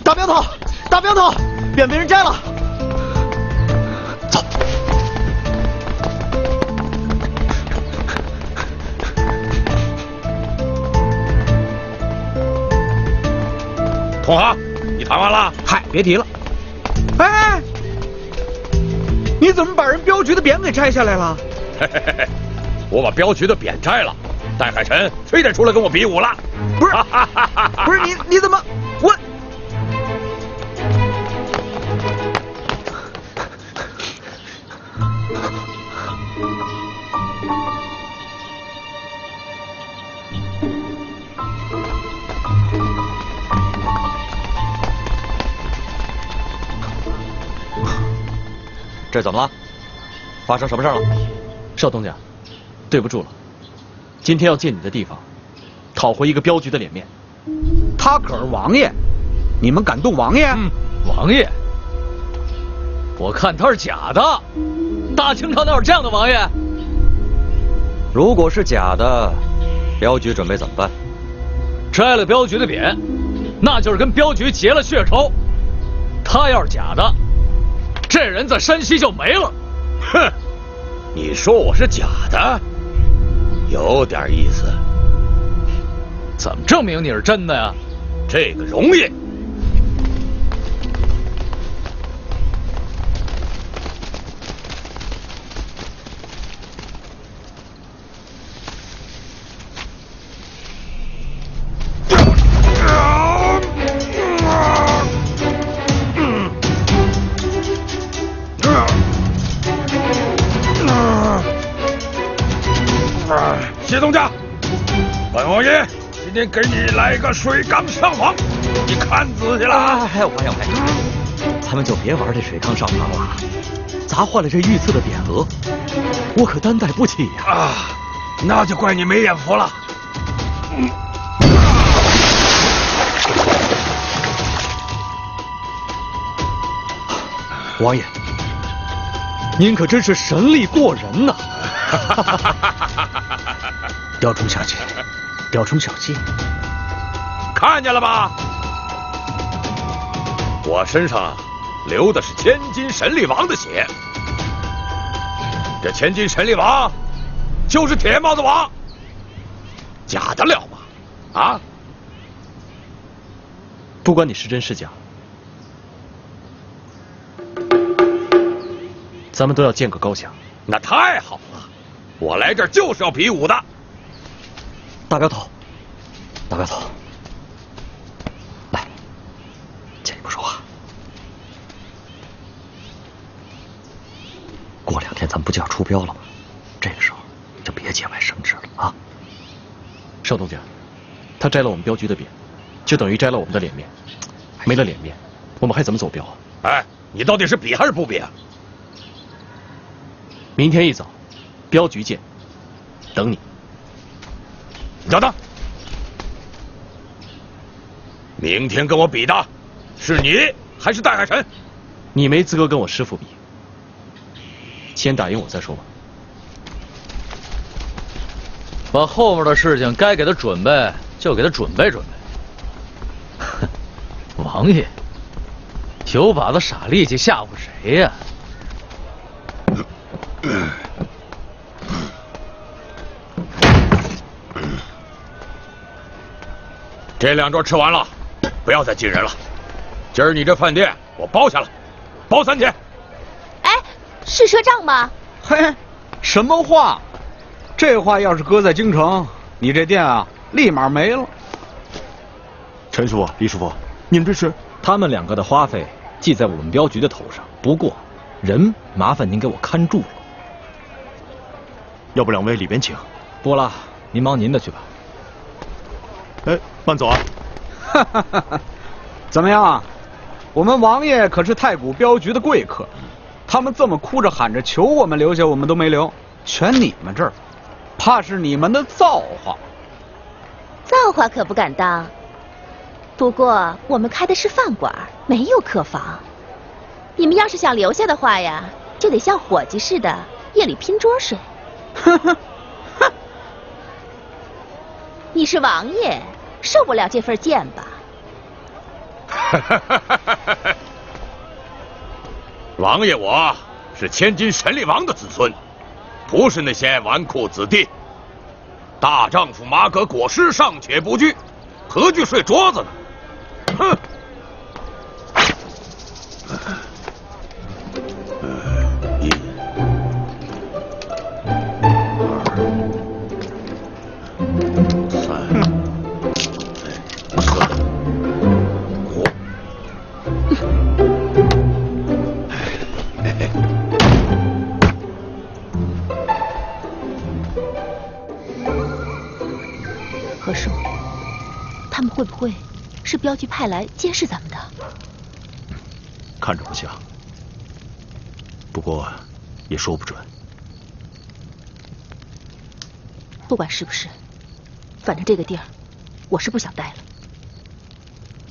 大镖头，大镖头，匾被人摘了。走。同行，你谈完了？嗨，别提了。哎，你怎么把人镖局的匾给摘下来了？嘿嘿嘿，我把镖局的匾摘了，戴海神非得出来跟我比武了。不是，不是你怎么我？这怎么了？发生什么事了？少东家，对不住了，今天要进你的地方，讨回一个镖局的脸面。他可是王爷，你们敢动王爷？王爷，我看他是假的。大清朝哪有这样的王爷？如果是假的，镖局准备怎么办？摘了镖局的匾，那就是跟镖局结了血仇。他要是假的，这人在山西就没了。哼，你说我是假的，有点意思。怎么证明你是真的呀？这个容易。谢东家，本王爷今天给你来个水缸上房，你看仔细了。哎，王爷，咱们就别玩这水缸上房了，砸坏了这御赐的匾额，我可担待不起呀。啊，那就怪你没眼福了。王爷，您可真是神力过人呐！雕虫小技，雕虫小技，看见了吧？我身上流的是千金神力王的血，这千金神力王就是铁帽子王，假得了吗？啊！不管你是真是假，咱们都要见个高下。那太好了，我来这儿就是要比武的。大镖头，大镖头，来，借你不说话。过2天咱们不就要出镖了吗？这个时候就别节外生枝了啊！少东家，他摘了我们镖局的匾，就等于摘了我们的脸面。没了脸面，我们还怎么走镖啊？哎，你到底是比还是不比啊？明天一早，镖局见，等你。等等，明天跟我比的是你还是戴海神？你没资格跟我师父比，先打赢我再说吧。把后面的事情该给他准备就给他准备准备。哼，王爷，有把子傻力气吓唬谁呀？这2桌吃完了，不要再进人了。今儿你这饭店我包下了，包3天。哎，是赊账吗？嘿，什么话？这话要是搁在京城，你这店啊，立马没了。陈叔、李师傅，你们这是？他们2个的花费记在我们镖局的头上，不过人麻烦您给我看住了。要不2位里边请。不了，您忙您的去吧。哎，慢走啊！哈哈哈！怎么样？我们王爷可是太谷镖局的贵客，他们这么哭着喊着求我们留下，我们都没留，全你们这儿，怕是你们的造化。造化可不敢当。不过我们开的是饭馆，没有客房。你们要是想留下的话呀，就得像伙计似的，夜里拼桌睡。你是王爷，受不了这份剑吧？王爷我是千金神力王的子孙，不是那些纨绔子弟。大丈夫马革裹尸尚且不惧，何惧睡桌子呢？哼！一、二、三、四、五。何叔，他们会不会是镖局派来监视咱们的？看着不像，不过也说不准。不管是不是，反正这个地儿我是不想待了。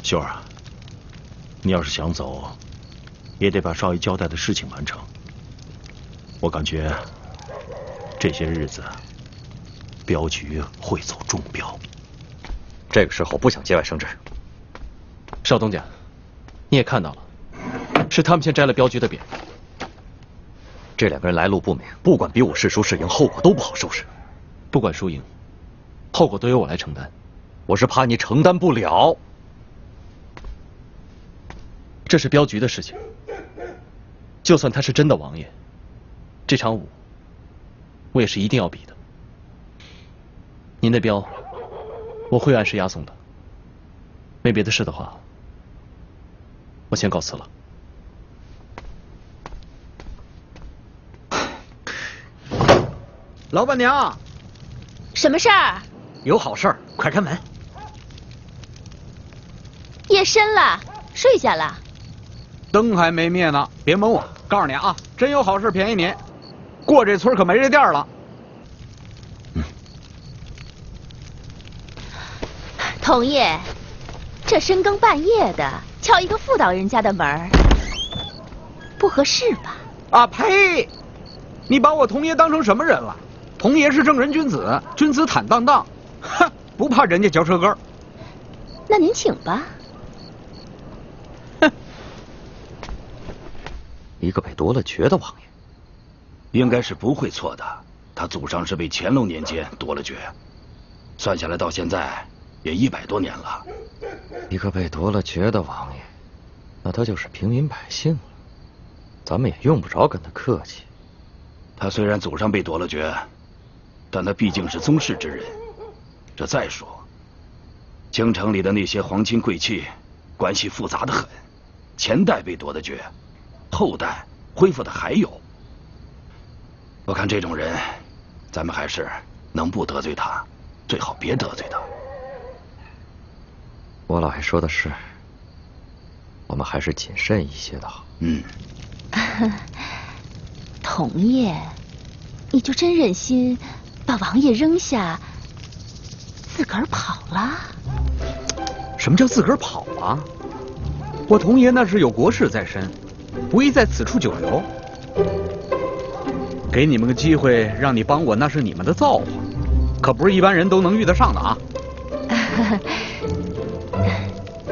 秀儿啊，你要是想走，也得把少爷交代的事情完成。我感觉这些日子，镖局会走中镖。这个时候不想节外生枝。少东家，你也看到了，是他们先摘了镖局的匾。这两个人来路不明，不管比武是输是赢，后果都不好收拾。不管输赢，后果都由我来承担。我是怕你承担不了。这是镖局的事情，就算他是真的王爷，这场武我也是一定要比的。您的镖，我会按时押送的。没别的事的话，我先告辞了。老板娘，什么事儿？有好事儿，快开门。夜深了，睡下了。灯还没灭呢，别蒙我。告诉你啊，真有好事便宜你，过这村可没这店了。童爷，这深更半夜的敲一个妇道人家的门儿，不合适吧？啊呸！你把我童爷当成什么人了？童爷是正人君子，君子坦荡荡，哼，不怕人家嚼舌根。那您请吧。一个被夺了爵的王爷，应该是不会错的。他祖上是被乾隆年间夺了爵，算下来到现在也100多年了。一个被夺了爵的王爷，那他就是平民百姓了。咱们也用不着跟他客气。他虽然祖上被夺了爵，但他毕竟是宗室之人。这再说，京城里的那些皇亲贵戚，关系复杂的很。前代被夺的爵，后代恢复的还有。我看这种人，咱们还是能不得罪他，最好别得罪他。我老爷说的是，我们还是谨慎一些的好。童爷，你就真忍心把王爷扔下，自个儿跑了？什么叫自个儿跑啊？我童爷那是有国事在身，不宜在此处久留。给你们个机会，让你帮我，那是你们的造化，可不是一般人都能遇得上的啊。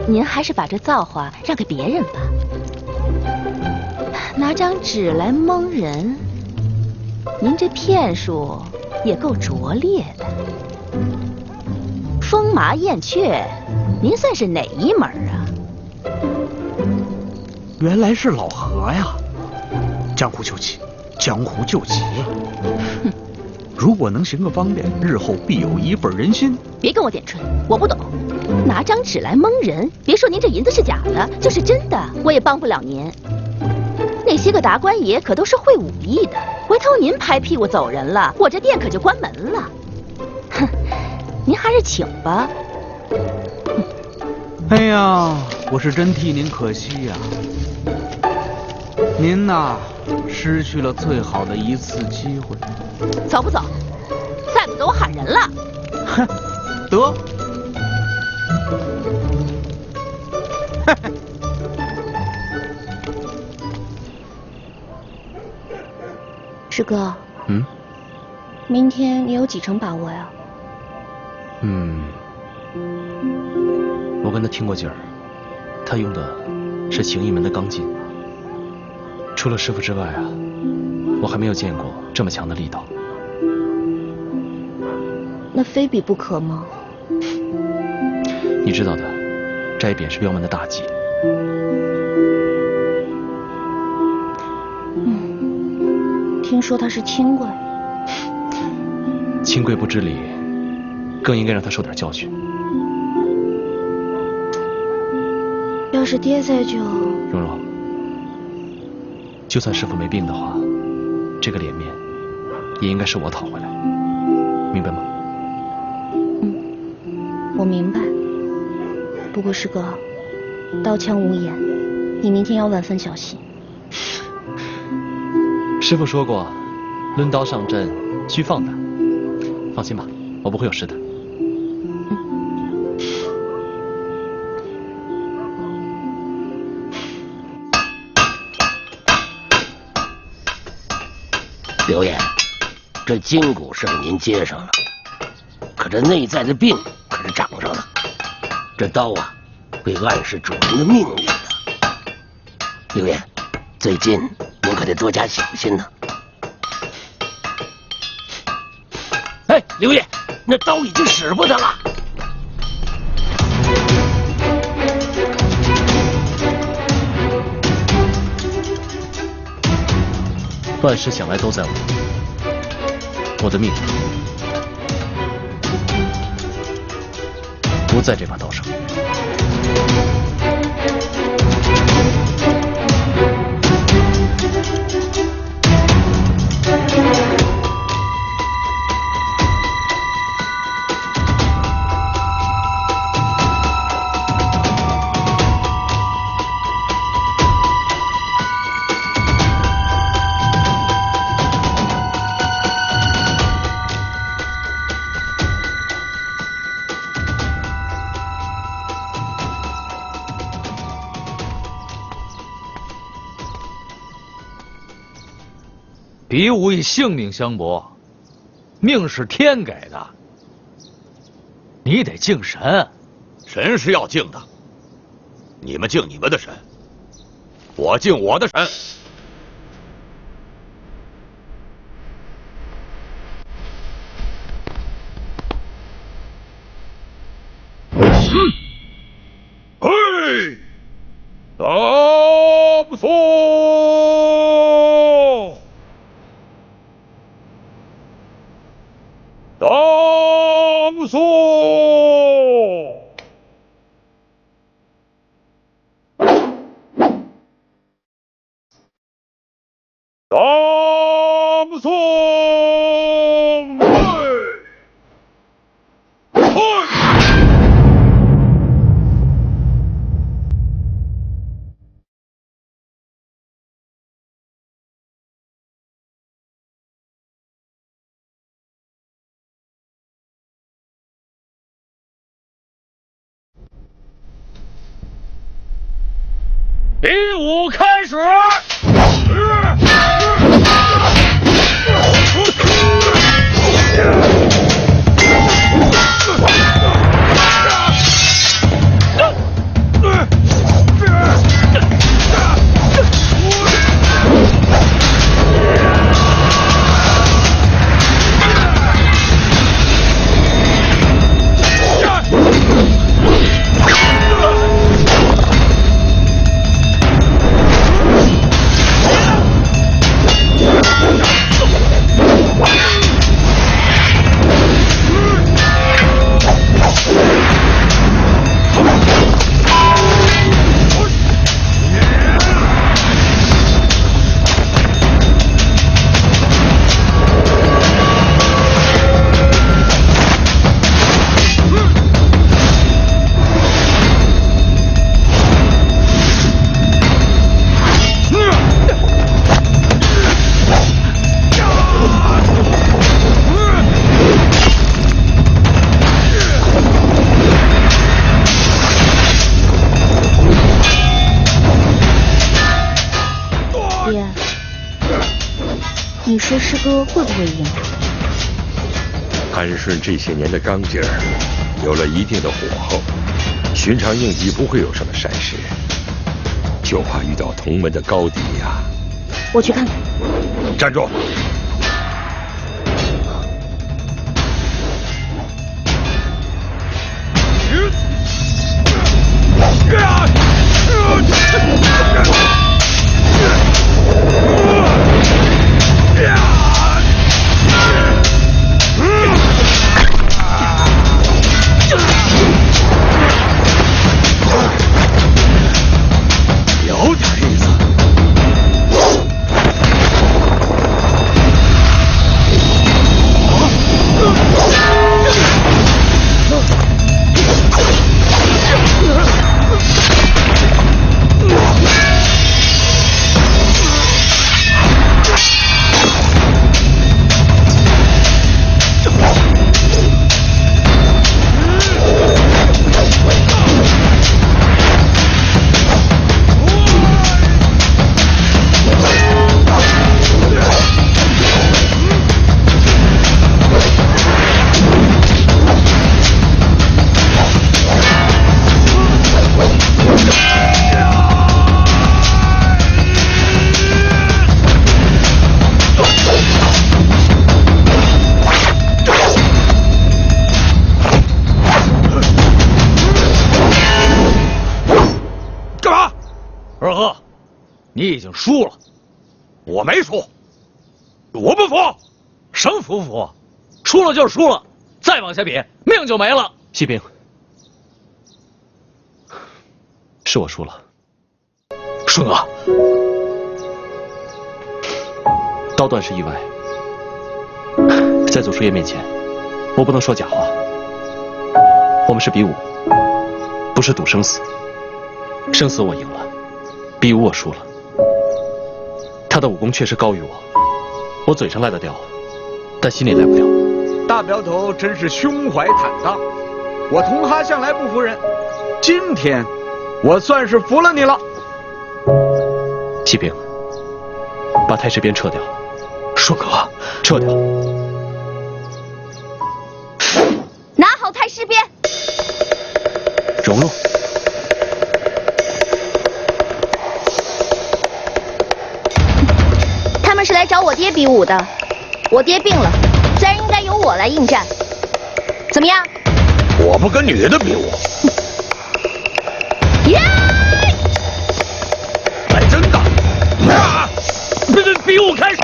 您还是把这造化让给别人吧。拿张纸来蒙人，您这骗术也够拙劣的。风麻燕雀，您算是哪一门啊？原来是老何呀！江湖救急，江湖救急。如果能行个方便，日后必有一份人心。别跟我点吹，我不懂。拿张纸来蒙人，别说您这银子是假的，就是真的，我也帮不了您。那些个达官爷可都是会武艺的，回头您拍屁股走人了，我这店可就关门了。哼，您还是请吧。哎呀，我是真替您可惜呀。您呐，失去了最好的一次机会。走不走？再不走我喊人了。哼，得。师哥，明天你有几成把握呀？我跟他听过劲儿，他用的是形意门的钢筋。除了师傅之外啊，我还没有见过这么强的力道。那非比不可吗？你知道的，摘匾是镖门的大忌。听说他是清贵。清贵不知礼，更应该让他受点教训。要是爹在就……蓉蓉，就算师傅没病的话，这个脸面也应该是我讨回来，明白吗？我明白。不过师哥，刀枪无眼，你明天要万分小心。师傅说过，抡刀上阵需放胆。放心吧，我不会有事的。刘爷，这筋骨是给您接上了，可这内在的病可是长上了。这刀啊，会暗示主人的命运的。刘爷，最近您可得多加小心呢。哎，刘爷，那刀已经使不得了。万事想来都在我的命不在这把刀上。比武以性命相搏，命是天给的，你得敬神。神是要敬的，你们敬你们的神，我敬我的神。嘿，大不错。当所，当所，比武开始。你说师哥会不会赢？安顺这些年的钢筋儿有了一定的火候，寻常应急不会有什么闪失，就怕遇到同门的高敌呀。我去看看。站住！有点意思。二哥，你已经输了。我没输，我不服。生服不服？输了就是输了，再往下比，命就没了。西兵，是我输了。顺哥，刀断是意外，在祖师爷面前，我不能说假话。我们是比武，不是赌生死。生死我赢了，比武我输了。他的武功确实高于我嘴上赖得掉，但心里赖不掉。大镖头真是胸怀坦荡，我同哈向来不服人，今天我算是服了你了。西兵，把太师鞭撤掉。顺哥，撤掉。拿好太师鞭。蓉蓉，他们是来找我爹比武的，我爹病了，自然应该由我来应战。怎么样？我不跟女的比武。耶！来真的！啊！比武开始！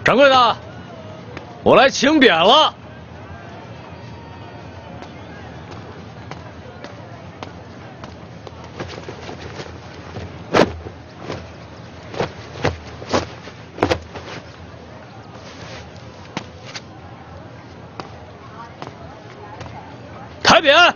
掌柜的，我来请匾了。抬匾。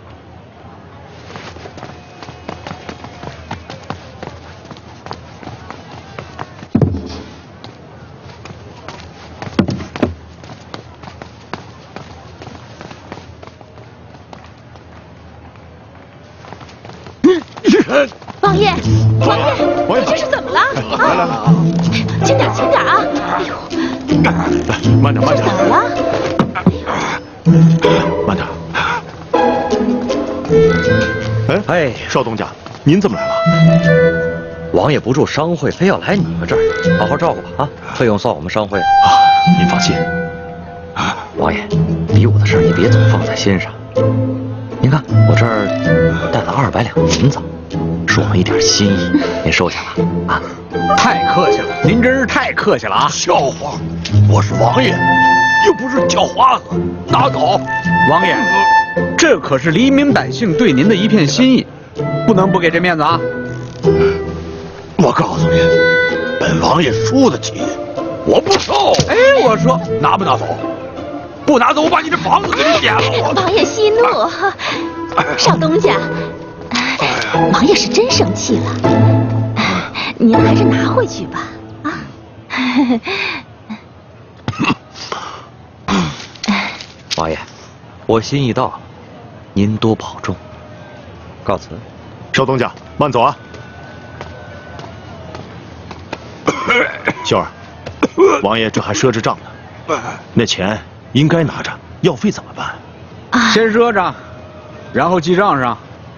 王爷，王爷，你这是怎么了？啊！轻点，轻点啊！哎呦，慢点，慢点。怎么了？慢点。哎，少东家，您怎么来了？王爷不住商会，非要来你们这儿，好好照顾吧啊！费用算我们商会。您放心。王爷，比武的事你别总放在心上。您看，我这儿带了200两银子，是我们一点心意，您收下吧。啊，太客气了，您真是太客气了啊！笑话，我是王爷，又不是叫花子，拿走。王爷，这可是黎民百姓对您的一片心意，不能不给这面子啊！我告诉你，本王爷输得起，我不收。哎，我说拿不拿走？不拿走，我把你这房子给你点了！王爷息怒，少东家，王爷是真生气了，您还是拿回去吧。啊，王爷，我心意到了，您多保重。告辞。少东家，慢走啊！秀儿，王爷这还赊着账呢，那钱应该拿着，药费怎么办？先赊着，然后记账上，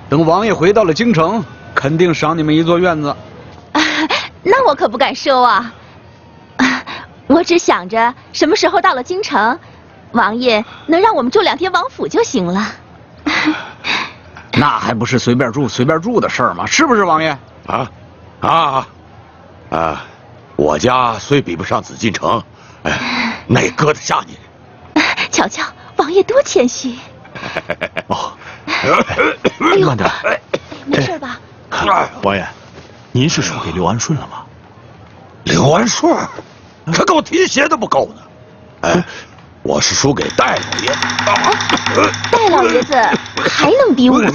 等王爷回到了京城，肯定赏你们一座院子。那我可不敢收啊！我只想着什么时候到了京城，王爷能让我们住2天王府就行了。那还不是随便住的事儿吗？是不是，王爷？我家虽比不上紫禁城，那也搁得下你。瞧瞧，王爷多谦虚。哦，哎呦，慢点。没事吧？王爷，您是输给刘安顺了吗？刘安顺，他给我提鞋都不够呢。我是输给戴老爷。戴老爷子还能比我们？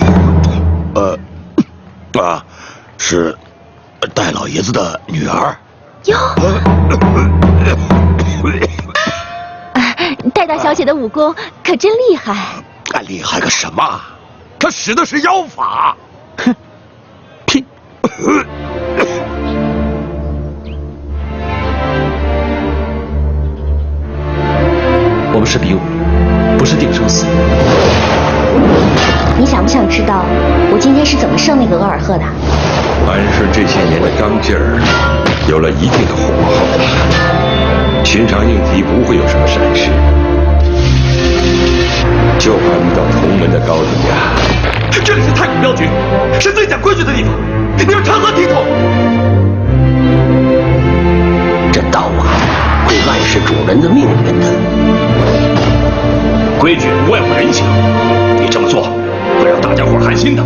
是戴老爷子的女儿。哟，戴大小姐的武功可真厉害。厉害个什么？她使的是妖法。哼，屁！我们是比武，不是定生死。你想不想知道我今天是怎么胜那个额尔赫的？安顺这些年的刚劲儿有了一定的火候了，寻常硬敌不会有什么闪失，就怕遇到同门的高人家。这里是太古镖局，是最讲规矩的地方，你们成何体统？这刀啊，会暗示主人的命运的。规矩不外乎人情，你这么做会让大家伙寒心的。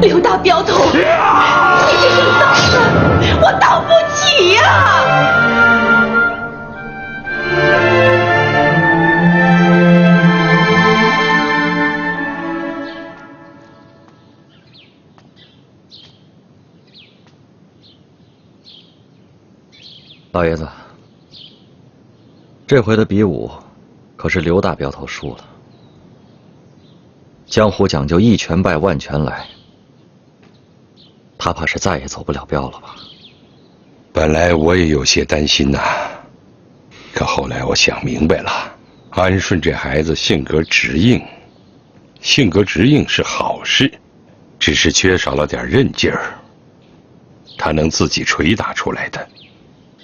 刘大镖头，你这种大事我当不起呀！老爷子，这回的比武可是刘大镖头输了。江湖讲究一拳败万拳来，他怕是再也走不了镖了吧？本来我也有些担心呐，可后来我想明白了，安顺这孩子性格直硬，性格直硬是好事，只是缺少了点韧劲儿，他能自己捶打出来的。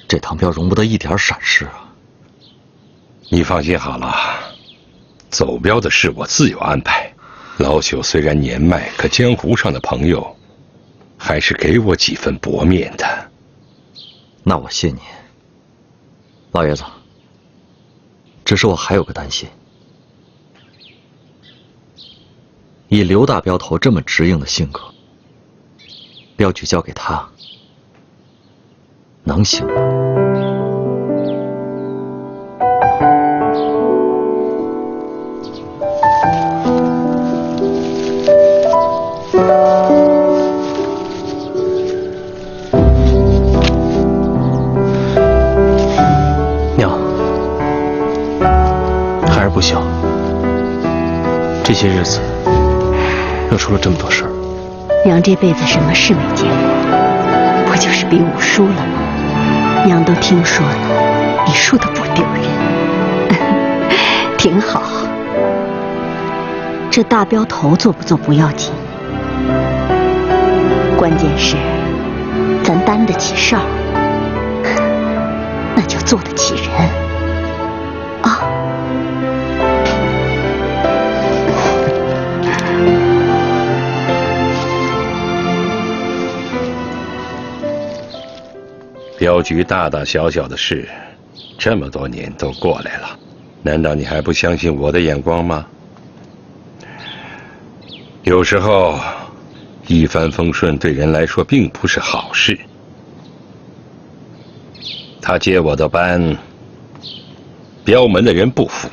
这趟镖容不得一点闪失啊！你放心好了，走镖的事我自有安排。老朽虽然年迈，可江湖上的朋友还是给我几分薄面的。那我信你，老爷子。只是我还有个担心，以刘大镖头这么直硬的性格，镖局交给他，能行吗？娘，孩儿不孝，这些日子又出了这么多事儿。娘这辈子什么事没见过，不就是比武输了吗？娘都听说了，你输得不丢人，挺好。这大镖头做不做不要紧，关键是咱担得起事儿，那就做得起人。镖局大大小小的事，这么多年都过来了，难道你还不相信我的眼光吗？有时候，一帆风顺对人来说并不是好事。他接我的班，镖门的人不服，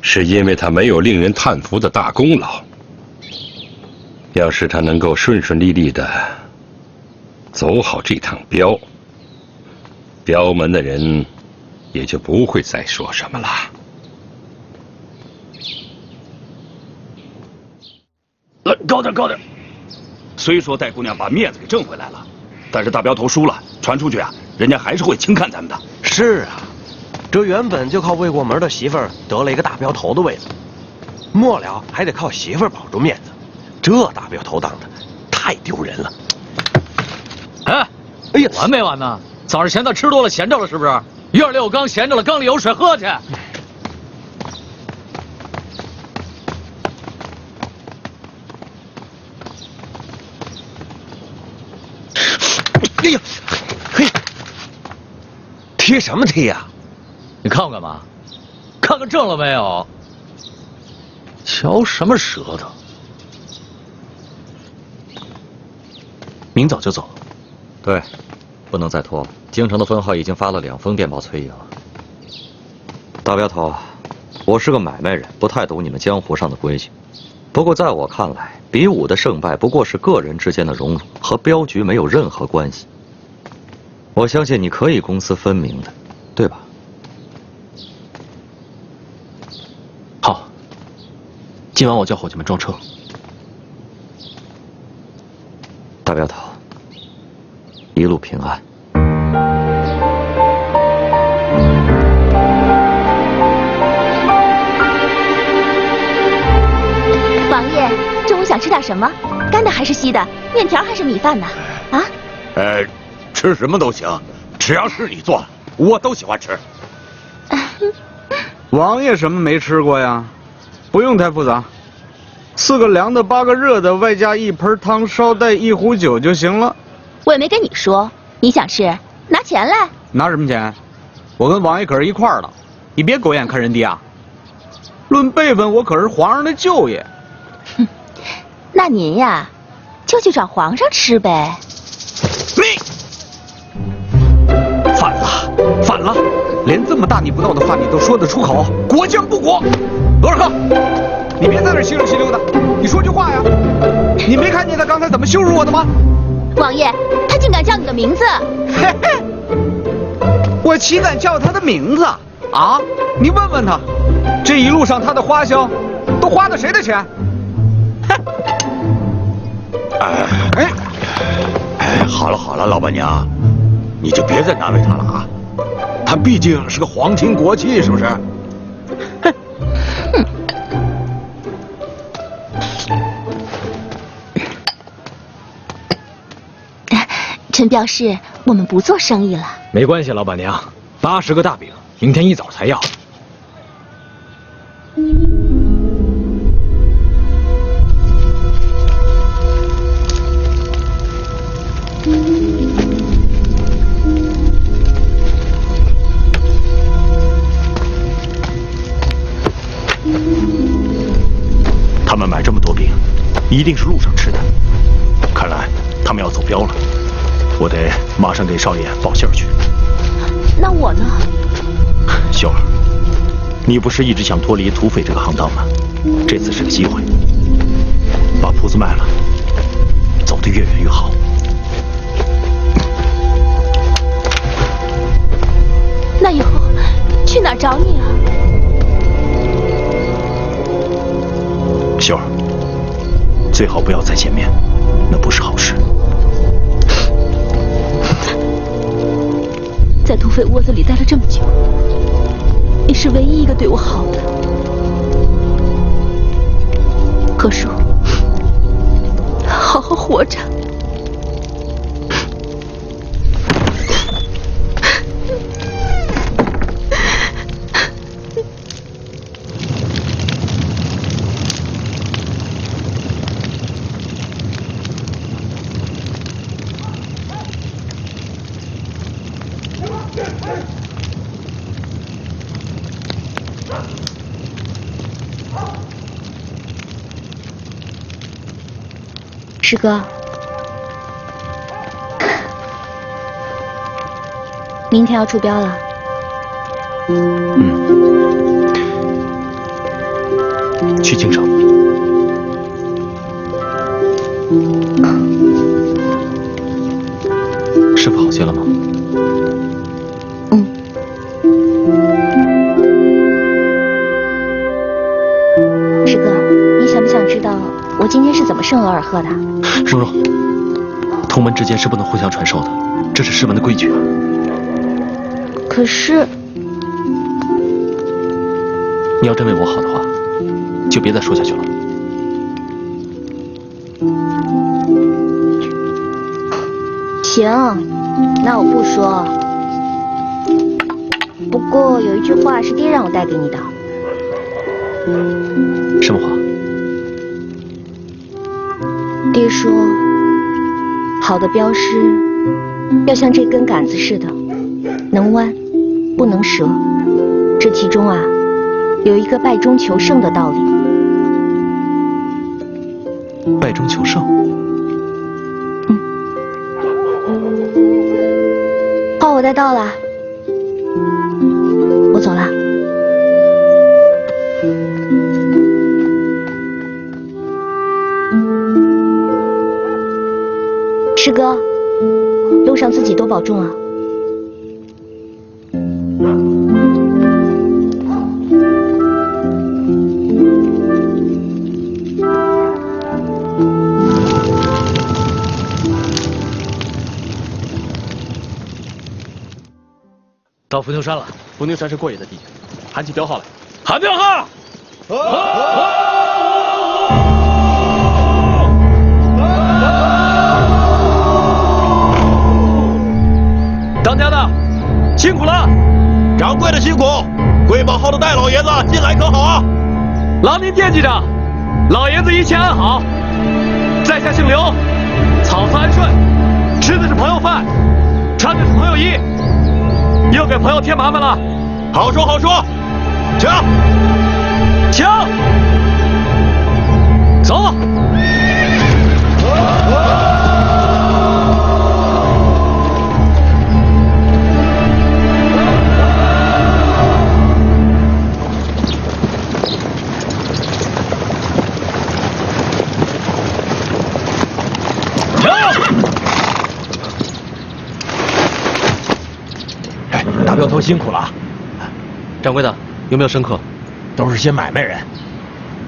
是因为他没有令人叹服的大功劳。要是他能够顺顺利利的走好这趟镖，镖门的人也就不会再说什么了。来，高点，高点！虽说戴姑娘把面子给挣回来了，但是大镖头输了，传出去啊，人家还是会轻看咱们的。是啊，这原本就靠未过门的媳妇儿得了一个大镖头的位子，末了还得靠媳妇儿保住面子，这大镖头当的太丢人了。哎呀，完没完呢？早上咸菜吃多了闲着了是不是？院里有缸，闲着了，缸里有水，喝去。哎呀，嘿，踢什么踢呀？你看我干嘛？看看正了没有？瞧什么舌头？明早就走。对，不能再拖。京城的分号已经发了2封电报催营。大镖头，我是个买卖人，不太懂你们江湖上的规矩。不过在我看来，比武的胜败不过是个人之间的荣辱，和镖局没有任何关系。我相信你可以公私分明的，对吧？好，今晚我叫伙计们装车。大镖头，一路平安。王爷，中午想吃点什么？干的还是稀的？面条还是米饭呢？啊？吃什么都行，只要是你做，我都喜欢吃。王爷什么没吃过呀？不用太复杂，4个凉的，8个热的，外加1盆汤，捎带1壶酒就行了。我也没跟你说，你想吃，拿钱来。拿什么钱？我跟王爷可是一块儿的，你别狗眼看人低啊！论辈分，我可是皇上的舅爷。哼，那您呀，就去找皇上吃呗。反了！连这么大逆不道的话你都说得出口，国将不国！罗尔克，你别在那稀溜稀溜的，你说句话呀！你没看见他刚才怎么羞辱我的吗？王爷，他竟敢叫你的名字！嘿嘿，我岂敢叫他的名字啊？你问问他，这一路上他的花销都花的谁的钱？好了，老板娘，你就别再难为他了啊！他毕竟是个皇亲国戚，是不是？陈镖师，我们不做生意了。没关系，老板娘，80个大饼，明天一早才要。他们买这么多饼，一定是路上吃的。看来他们要走镖了，我得马上给少爷报信儿去。那我呢？秀儿，你不是一直想脱离土匪这个行当吗？这次是个机会，把铺子卖了，走得越远越好。那以后去哪儿找你啊？秀儿，最好不要再见面，那不是好事。在土匪窝子里待了这么久，你是唯一一个对我好的。何叔，好好活着。师哥，明天要出标了。去京城。师傅好些了吗？师哥，你想不想知道我今天是怎么生额尔赫的？蓉蓉，同门之间是不能互相传授的，这是师门的规矩啊。可是，你要真为我好的话，就别再说下去了。行，那我不说。不过有一句话是爹让我带给你的。什么话？爹说，好的镖师要像这根杆子似的，能弯不能折。这其中啊，有一个败中求胜的道理。败中求胜。话我带到了，我走了。师哥，路上自己多保重啊。到伏牛山了。伏牛山是过野的地，喊起标号来。喊标号！当家的，辛苦了！掌柜的辛苦，贵宝号的戴老爷子近来可好啊？劳您惦记着，老爷子一切安好。在下姓刘，草字安顺，吃的是朋友饭，穿的是朋友衣，又给朋友添麻烦了。好说好说，请请走。大镖头辛苦了。掌柜的，有没有生客？都是些买卖人。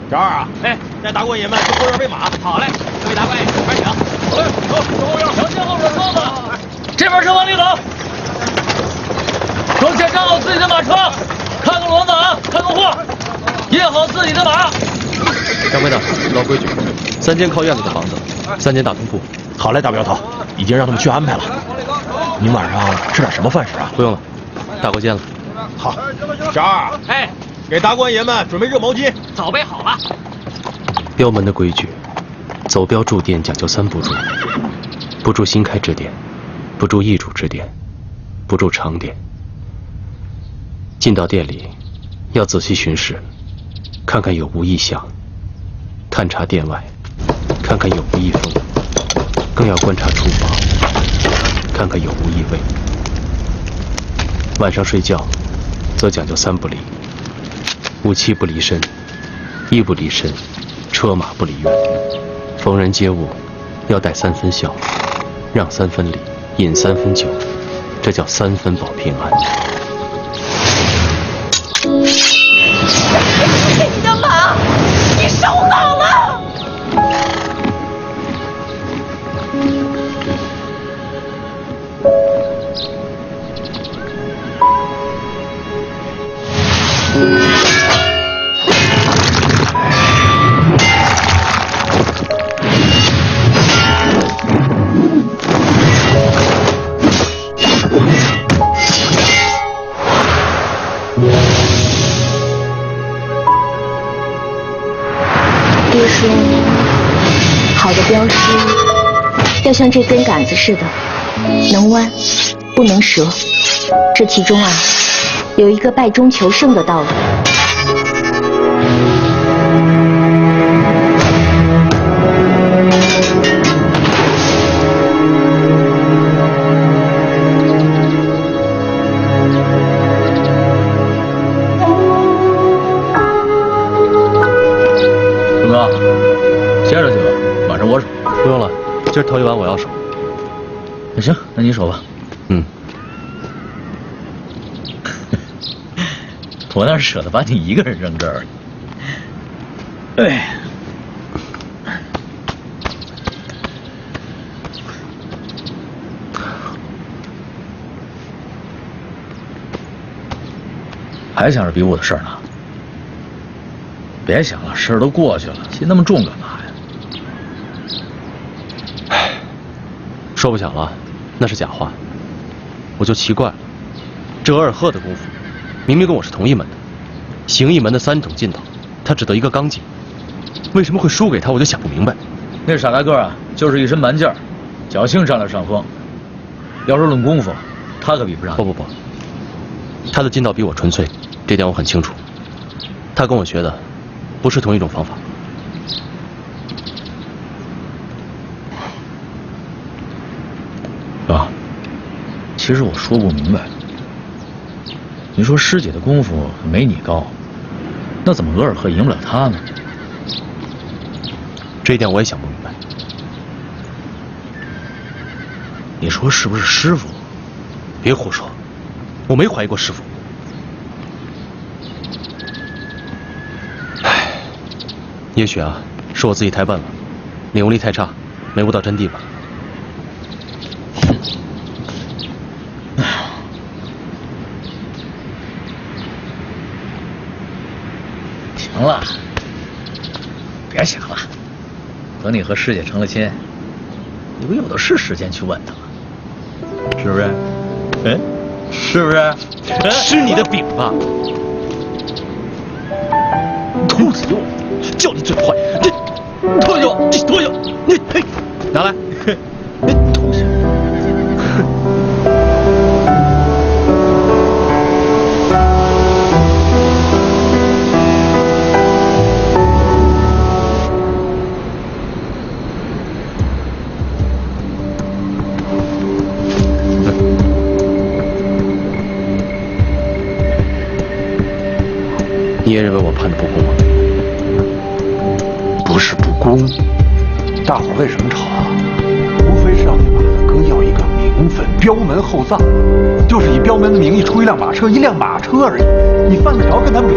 这儿啊，哎，带大官爷们去后院备马。好嘞，各位大官爷，快请。走，后院，小心后边车子。这边车往里走。装前站好自己的马车，看个骡子啊，看个货，印好自己的马。掌柜的，老规矩，3间靠院子的房子，3间大通铺。好嘞，大镖头，已经让他们去安排了。您晚上吃点什么饭食啊？不用了，大过肩了。好，这儿，哎，给大官爷们准备热毛巾，早备好了。镖门的规矩，走镖住店讲究3不住：不住新开之店，不住易主之店，不住常店。进到店里，要仔细巡视，看看有无异象；探查店外，看看有无异风；更要观察厨房，看看有无异味。晚上睡觉，则讲究3不离：武器不离身，衣不离身，车马不离院。逢人接物，要带3分孝，让3分礼，饮3分酒，这叫3分保平安。你的马，你收好了。爹说，好的镖师要像这根杆子似的，能弯不能折。这其中啊，有一个败中求胜的道理。今儿头一晚我要守。那行，那你守吧。嗯。我哪舍得把你一个人扔这儿？哎。还想着比武的事儿呢？别想了，事儿都过去了，心那么重干嘛呀？唉，说不想了，那是假话。我就奇怪了，这额尔赫的功夫，明明跟我是同一门的，形意门的3种劲道，他只得一个刚劲，为什么会输给他？我就想不明白。那傻大个啊，就是一身蛮劲儿，侥幸占了上风。要说论功夫，他可比不上你。不，他的劲道比我纯粹，这点我很清楚。他跟我学的不是同一种方法。啊，其实我说不明白。你说师姐的功夫没你高，那怎么额尔赫赢不了他呢？这一点我也想不明白。你说是不是师傅？别胡说，我没怀疑过师傅。唉，也许啊，是我自己太笨了，领悟力太差，没悟到真谛吧。行了，别想了。等你和师姐成了亲，你不有的是时间去问她了，是不是？哎，是不是？吃你的饼吧！兔子肉，叫你嘴坏！这脱下，这脱下，你嘿，拿来！兔子。你也认为我判的不公吗？不是不公，大伙为什么吵啊？无非是让你马大哥要一个名分，标门后葬，就是以标门的名义出一辆马车而已，你犯得着跟他们理？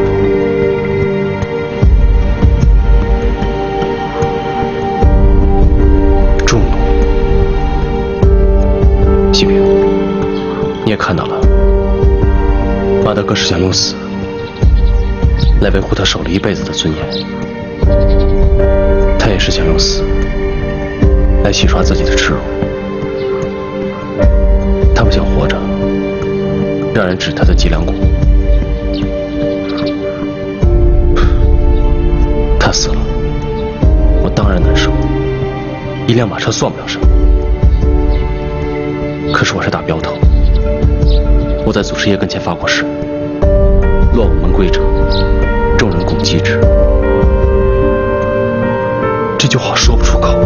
众怒。西平，你也看到了，马大哥是想用死来维护他守了一辈子的尊严，他也是想用死来洗刷自己的耻辱。他不想活着让人指他的脊梁骨，他死了，我当然难受。一辆马车算不了什么，可是我是大镖头，我在祖师爷跟前发过誓，乱我门规者，众人共击之。这句话说不出口。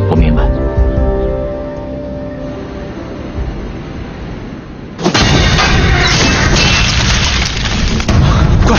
我明白。快！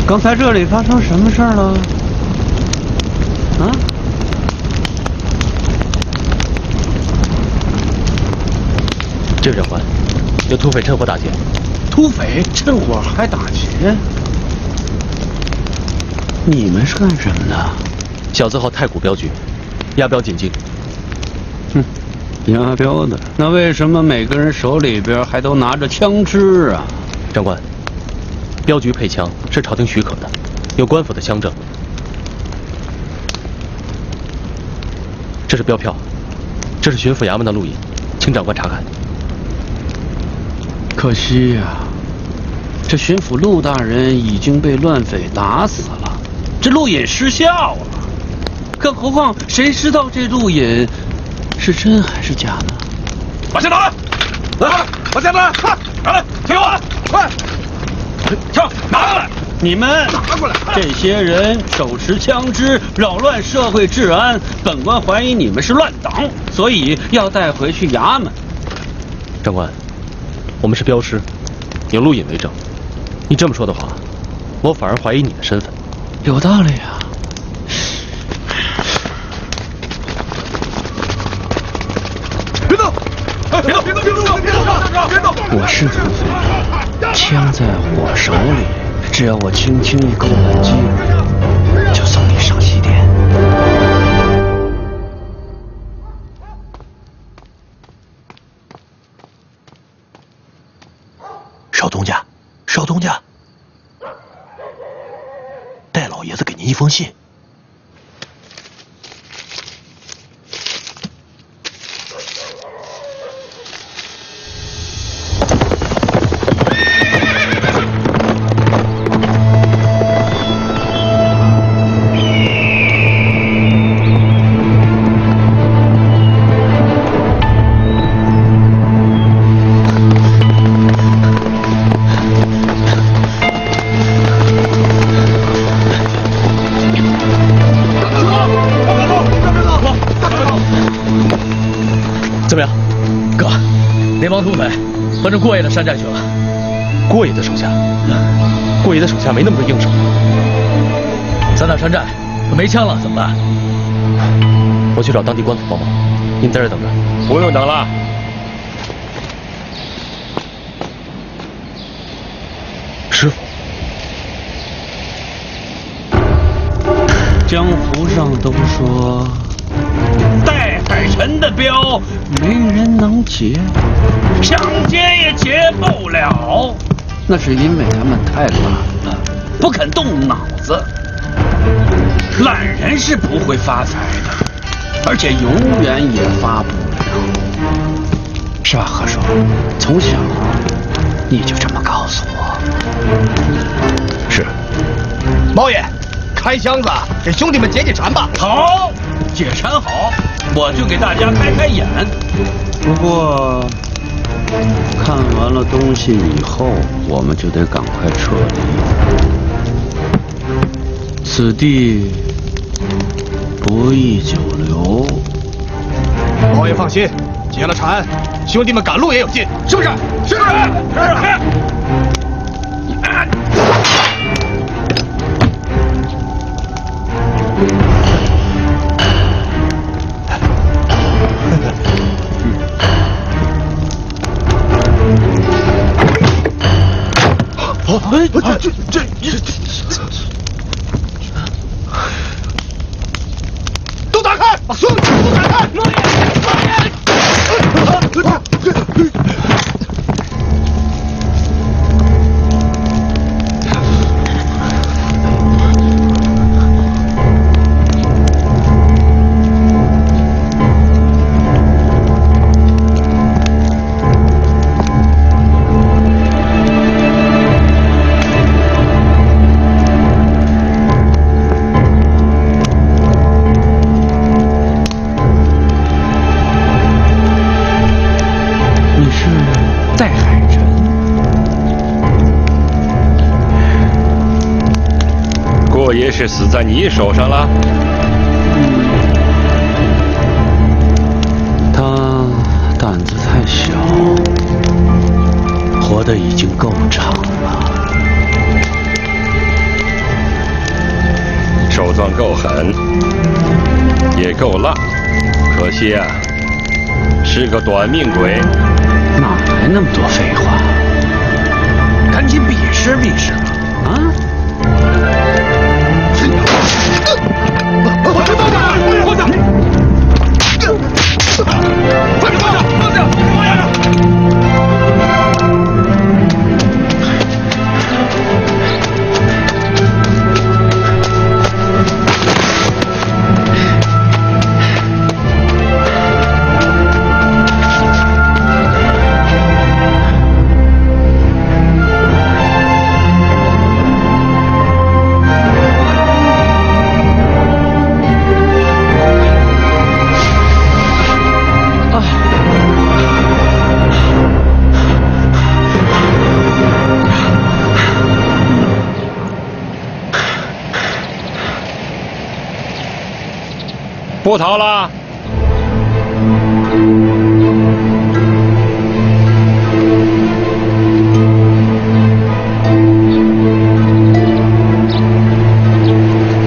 刚才这里发生什么事儿了？啊？这位长官，有土匪趁火打劫。土匪趁火还打劫？你们是干什么的？小字号太古镖局，押镖紧进。哼，押镖的，那为什么每个人手里边还都拿着枪支啊？长官，镖局配枪是朝廷许可的，有官府的枪证。这是镖票，这是巡抚衙门的录音，请长官查看。可惜呀，这巡抚陆大人已经被乱匪打死了，这录引失效了。更何况谁知道这录引是真还是假呢？把枪拿来！来，把枪拿来！快，拿来！听我，快！枪拿过来！你们拿过来！这些人手持枪支，扰乱社会治安，本官怀疑你们是乱党，所以要带回去衙门。长官，我们是镖师，有录引为证。你这么说的话，我反而怀疑你的身份。有道理啊。别动！别动！别动！别动！别动！别动！我是土匪，枪在我手里，只要我轻轻一扣扳机，就送你上西天。少东家，少东家，戴老爷子给您一封信。怎么样，哥？那帮土匪奔着过爷的山寨去了。过爷的手下？过爷的手下没那么多硬手。咱俩山寨没枪了，怎么办？我去找当地官府帮忙，您在这等着。不用等了。师傅，江湖上都说戴海辰的镖没人能劫，想劫也劫不了，那是因为他们太懒了，不肯动脑子。懒人是不会发财的，而且永远也发不了，是吧，何叔？从小你就这么告诉我。是，猫爷，开箱子，给兄弟们解解馋吧。好，解馋好，我就给大家开开眼。不过看完了东西以后，我们就得赶快撤离。此地不宜久留。猫爷放心，解了馋，兄弟们赶路也有劲，是不是？是。这都打开，把所有窗户都打开！过爷是死在你手上了。他胆子太小，活得已经够长了。手段够狠，也够辣，可惜啊，是个短命鬼。那还那么多废话？赶紧比试比试吧！啊！放下！放下！放下！放下！不逃了！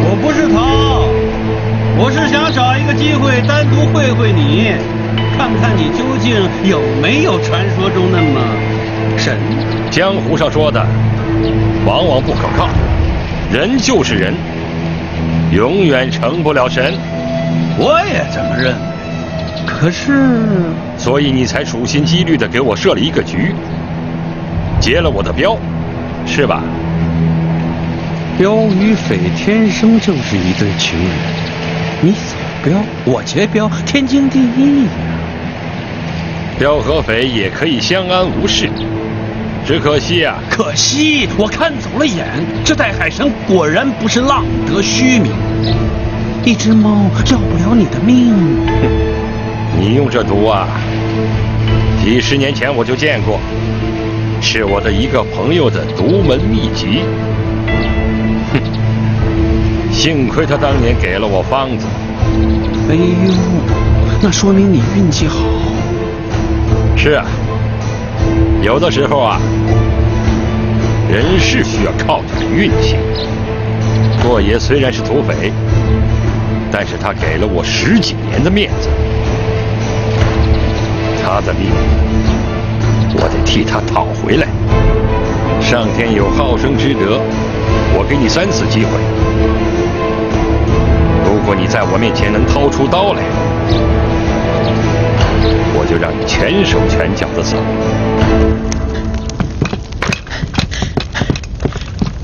我不是逃，我是想找一个机会单独会会你，看看你究竟有没有传说中那么神。江湖上说的，往往不可靠，人就是人，永远成不了神。我也这么认为，可是，所以你才处心积虑地给我设了一个局，劫了我的镖，是吧？镖与匪天生就是一对情人，你走镖，我劫镖，天经地义呀。镖和匪也可以相安无事，只可惜啊！可惜我看走了眼，这代海神果然不是浪得虚名。一只猫要不了你的命。你用这毒啊，几十年前我就见过，是我的一个朋友的独门秘籍。哼，幸亏他当年给了我方子。哎呦，那说明你运气好。是啊，有的时候啊，人是需要靠点运气。霍爷虽然是土匪，但是他给了我10几年的面子，他的命我得替他讨回来。上天有好生之德，我给你3次机会，如果你在我面前能掏出刀来，我就让你全手全脚的走。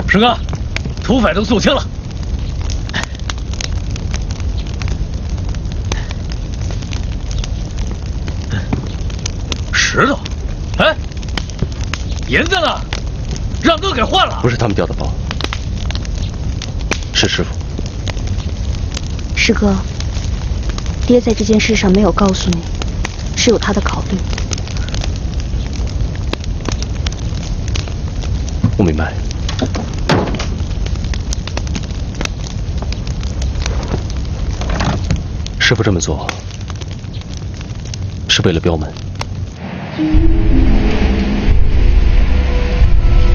师哥，土匪都肃清了。石头，哎，银子呢？让哥给换了。不是他们掉的包，是师傅。师哥，爹在这件事上没有告诉你，是有他的考虑。我明白。师傅这么做，是为了镖门。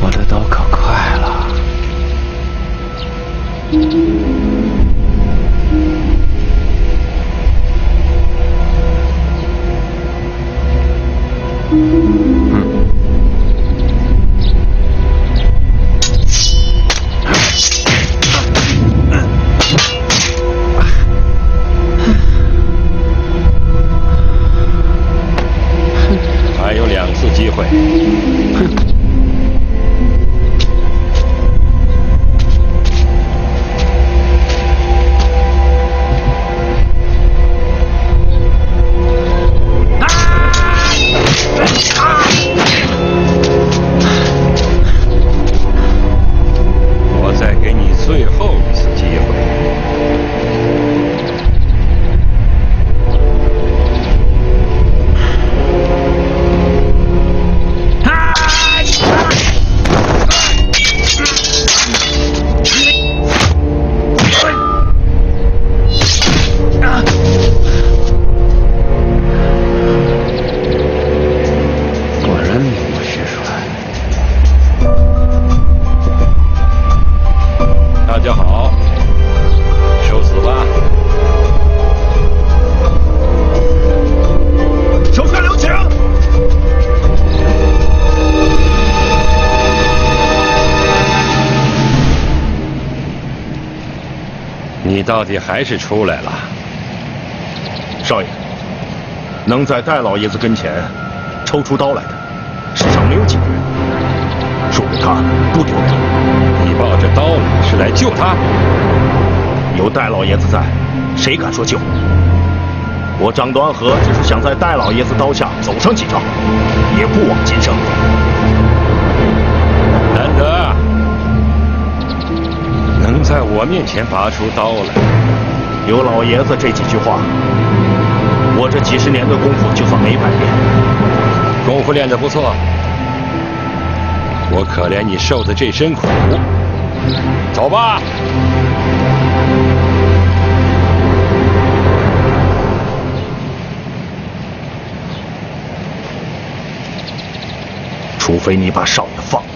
我的刀可快了。还有2次机会。你到底还是出来了。少爷，能在戴老爷子跟前抽出刀来的，世上没有几个人，输给他不丢人。你抱着刀来是来救他？有戴老爷子在，谁敢说救？我张端和只是想在戴老爷子刀下走上几招，也不枉今生。难得能在我面前拔出刀来，有老爷子这几句话，我这几十年的功夫就算没白练。功夫练得不错，我可怜你受的这身苦。走吧。除非你把少爷放了。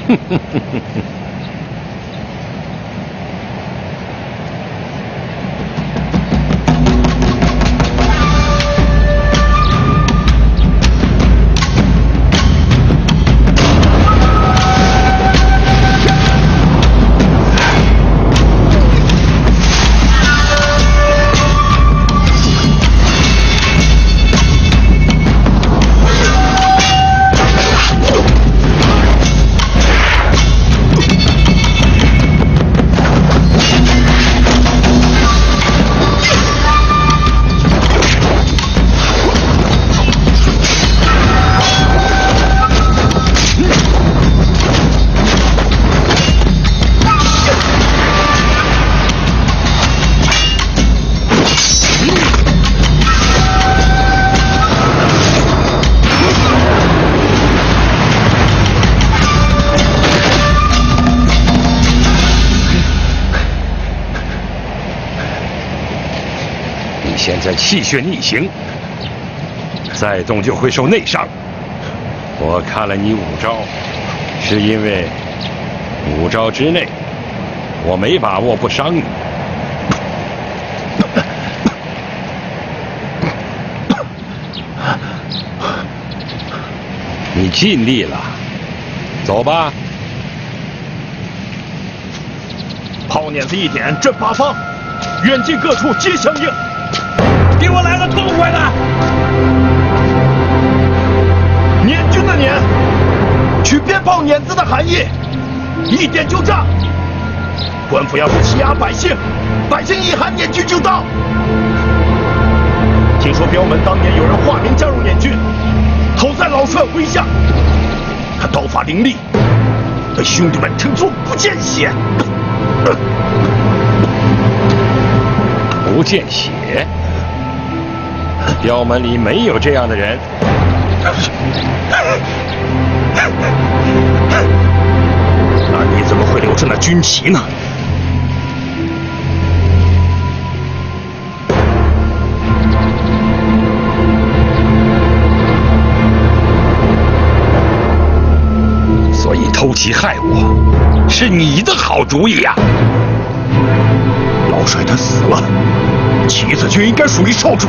哼哼哼哼哼。现在气血逆行，再动就会受内伤。我看了你5招，是因为5招之内我没把握不伤你。你尽力了，走吧。炮碾子一点震八方，远近各处皆相应。给我来个痛快的！捻军的捻，取鞭炮碾子的含义，一点就炸。官府要是欺压百姓，百姓一喊捻军就到。听说镖门当年有人化名加入捻军，好在老帅麾下，他刀法凌厉，被兄弟们称作不见血。不见血？镖门里没有这样的人。那你怎么会留着那军旗呢？所以偷旗害我，是你的好主意呀！老帅他死了，旗子就应该属于少主。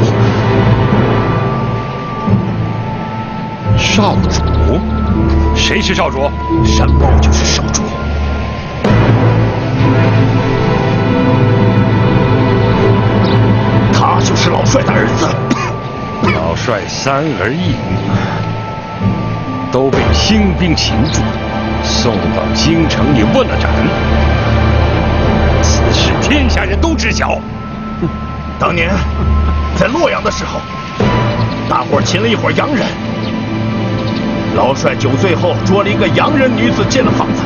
少主？谁是少主？山包就是少主。他就是老帅的儿子。老帅3儿1女，都被清兵擒住，送到京城里问了斩。此事天下人都知晓。当年在洛阳的时候，大伙擒了一伙洋人。老帅酒醉后捉了一个洋人女子进了房子，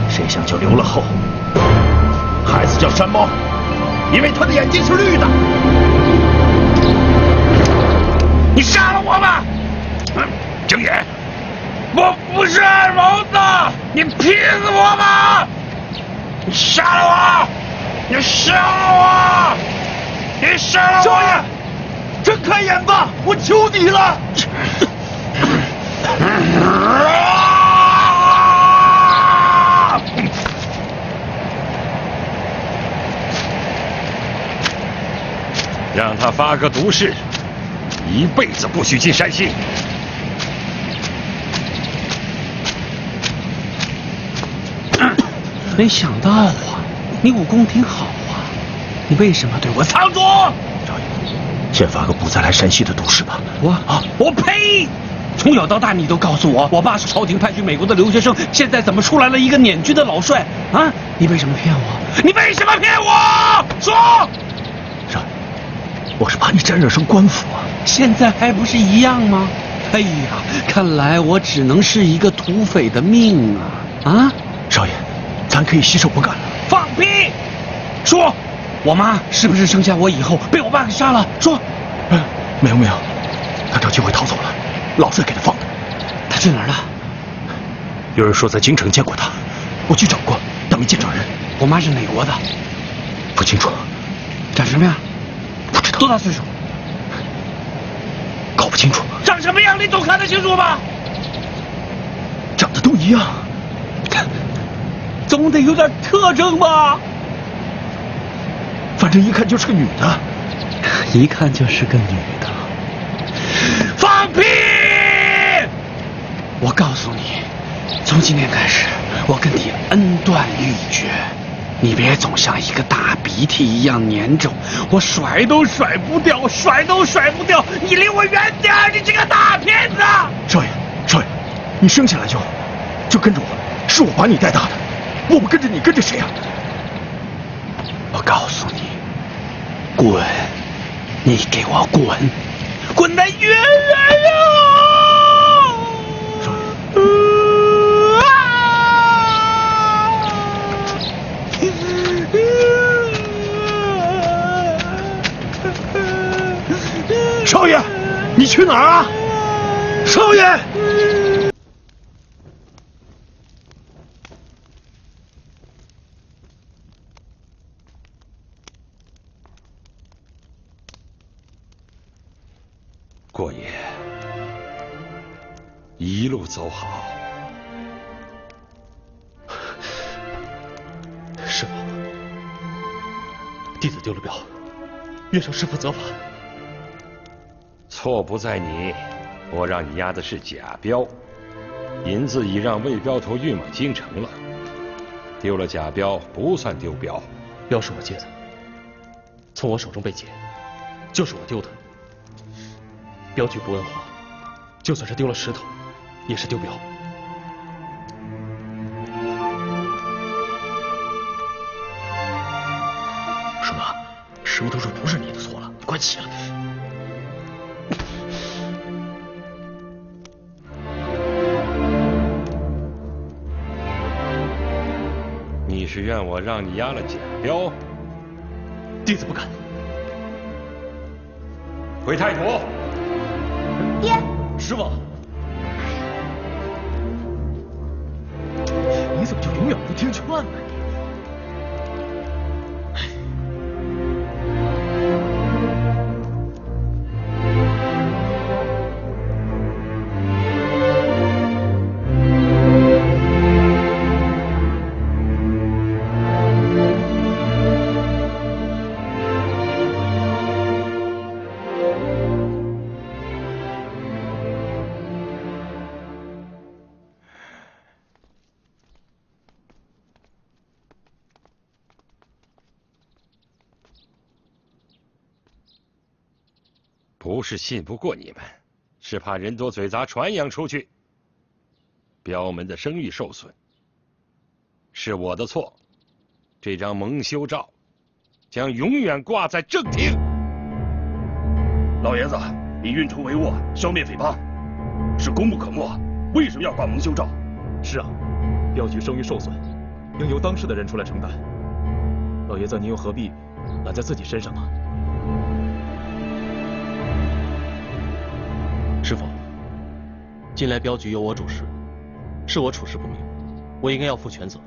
谁想就留了后。孩子叫山猫，因为他的眼睛是绿的。你杀了我吧！睁眼！我不是二毛子，你劈死我吧！你杀了我！你杀了我！你杀了我！少爷，睁开眼吧，我求你了！让他发个毒誓，一辈子不许进山西。没想到啊，你武功挺好啊，你为什么对我藏拙？少爷，先发个不再来山西的毒誓吧。我呸！从小到大，你都告诉我，我爸是朝廷派去美国的留学生，现在怎么出来了一个捻军的老帅啊？你为什么骗我？你为什么骗我？说！少爷，我是怕你沾惹上官府啊。现在还不是一样吗？哎呀，看来我只能是一个土匪的命啊！啊，少爷，咱可以洗手不干了。放屁！说，我妈是不是生下我以后被我爸给杀了？说，没有，他找机会逃走了，老帅给他放的。他去哪儿了？有人说在京城见过他，我去找过，但没见着人。我妈是哪国的？不清楚。长什么样？不知道。多大岁数？搞不清楚。长什么样你总看得清楚吧？长得都一样，总得有点特征吧？反正一看就是个女的。一看就是个女的。放屁！我告诉你，从今天开始，我跟你恩断义绝。你别总像一个大鼻涕一样粘着我，甩都甩不掉，甩都甩不掉。你离我远点，你这个大骗子！少爷，你生下来就跟着我，是我把你带大的，我不跟着你跟着谁啊？我告诉你，滚！你给我滚，滚得远远啊！少爷，少爷，你去哪儿啊？少爷！过爷，一路走好。师傅，弟子丢了镖，愿受师傅责罚。错不在你，我让你押的是假镖，银子已让魏镖头运往京城了。丢了假镖不算丢镖，镖是我借的，从我手中被劫，就是我丢的。镖局不问话，就算是丢了石头，也是丢镖。什么？师傅都说不是你的错了，你快起来！你是怨我让你押了假镖？弟子不敢。回太仆。爹，师傅，你怎么就永远不听劝呢？不是信不过你们，是怕人多嘴杂传扬出去，镖门的声誉受损。是我的错，这张蒙羞诏将永远挂在正厅。老爷子，你运筹帷幄，消灭匪帮，是功不可没，为什么要挂蒙羞诏？是啊，镖局声誉受损，应由当事的人出来承担。老爷子，您又何必揽在自己身上呢？师傅，近来镖局由我主事，是我处事不明，我应该要负全责。